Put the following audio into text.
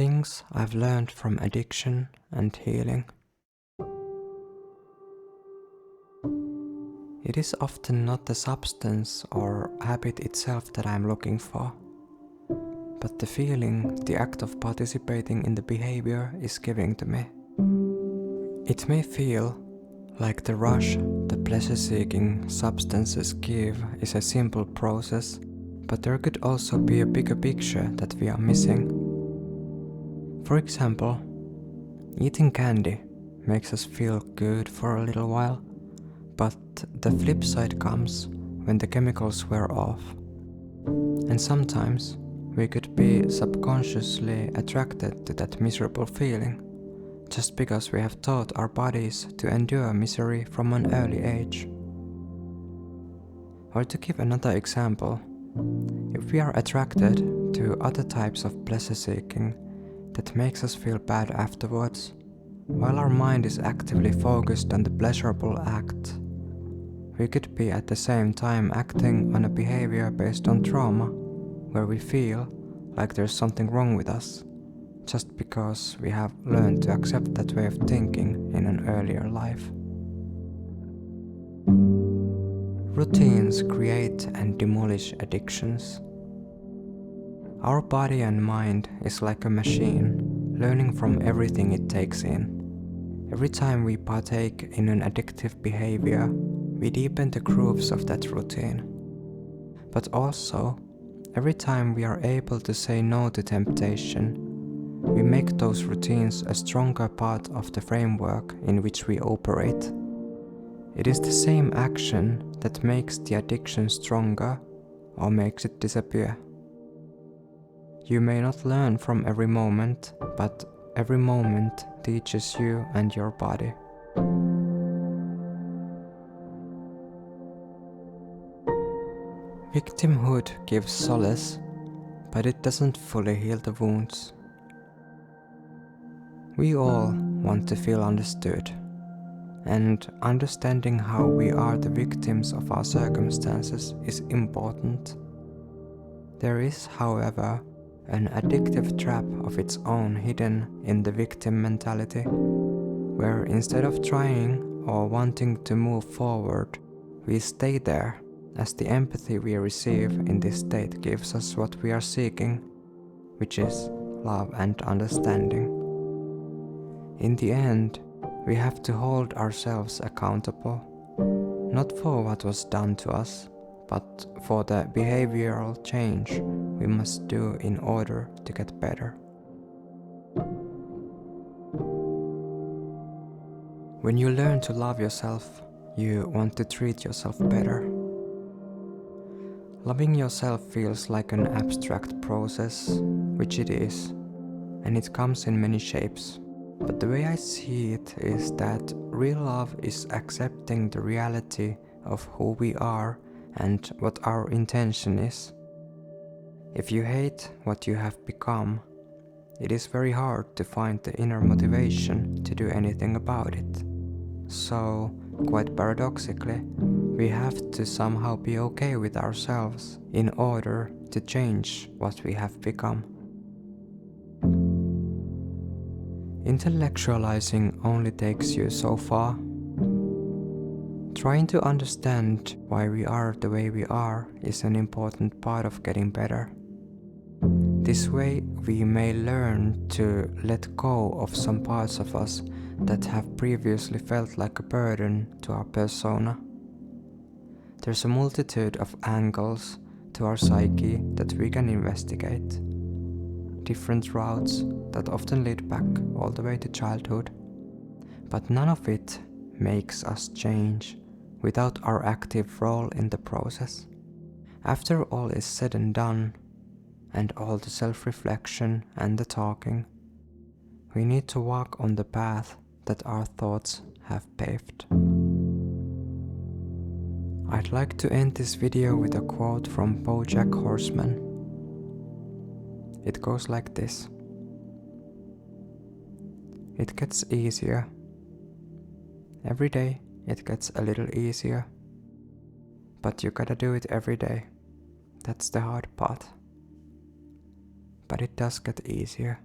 Things I've learned from addiction and healing. It is often not the substance or habit itself that I'm looking for, but the feeling the act of participating in the behavior is giving to me. It may feel like the rush the pleasure-seeking substances give is a simple process, but there could also be a bigger picture that we are missing. For example, eating candy makes us feel good for a little while, but the flip side comes when the chemicals wear off. And sometimes we could be subconsciously attracted to that miserable feeling, just because we have taught our bodies to endure misery from an early age. Or to give another example, if we are attracted to other types of pleasure seeking that makes us feel bad afterwards, while our mind is actively focused on the pleasurable act, we could be at the same time acting on a behavior based on trauma, where we feel like there's something wrong with us, just because we have learned to accept that way of thinking in an earlier life. Routines create and demolish addictions. Our body and mind is like a machine, learning from everything it takes in. Every time we partake in an addictive behavior, we deepen the grooves of that routine. But also, every time we are able to say no to temptation, we make those routines a stronger part of the framework in which we operate. It is the same action that makes the addiction stronger or makes it disappear. You may not learn from every moment, but every moment teaches you and your body. Victimhood gives solace, but it doesn't fully heal the wounds. We all want to feel understood, and understanding how we are the victims of our circumstances is important. There is, however, an addictive trap of its own hidden in the victim mentality, where instead of trying or wanting to move forward, we stay there, as the empathy we receive in this state gives us what we are seeking, which is love and understanding. In the end, we have to hold ourselves accountable, not for what was done to us, but for the behavioral change we must do in order to get better. When you learn to love yourself, you want to treat yourself better. Loving yourself feels like an abstract process, which it is, and it comes in many shapes. But the way I see it is that real love is accepting the reality of who we are and what our intention is. If you hate what you have become, it is very hard to find the inner motivation to do anything about it. So, quite paradoxically, we have to somehow be okay with ourselves in order to change what we have become. Intellectualizing only takes you so far. Trying to understand why we are the way we are is an important part of getting better. This way, we may learn to let go of some parts of us that have previously felt like a burden to our persona. There's a multitude of angles to our psyche that we can investigate. Different routes that often lead back all the way to childhood. But none of it makes us change without our active role in the process. After all is said and done, and all the self-reflection and the talking, we need to walk on the path that our thoughts have paved. I'd like to end this video with a quote from BoJack Horseman. It goes like this: "It gets easier. Every day it gets a little easier. But you gotta do it every day. That's the hard part. But it does get easier."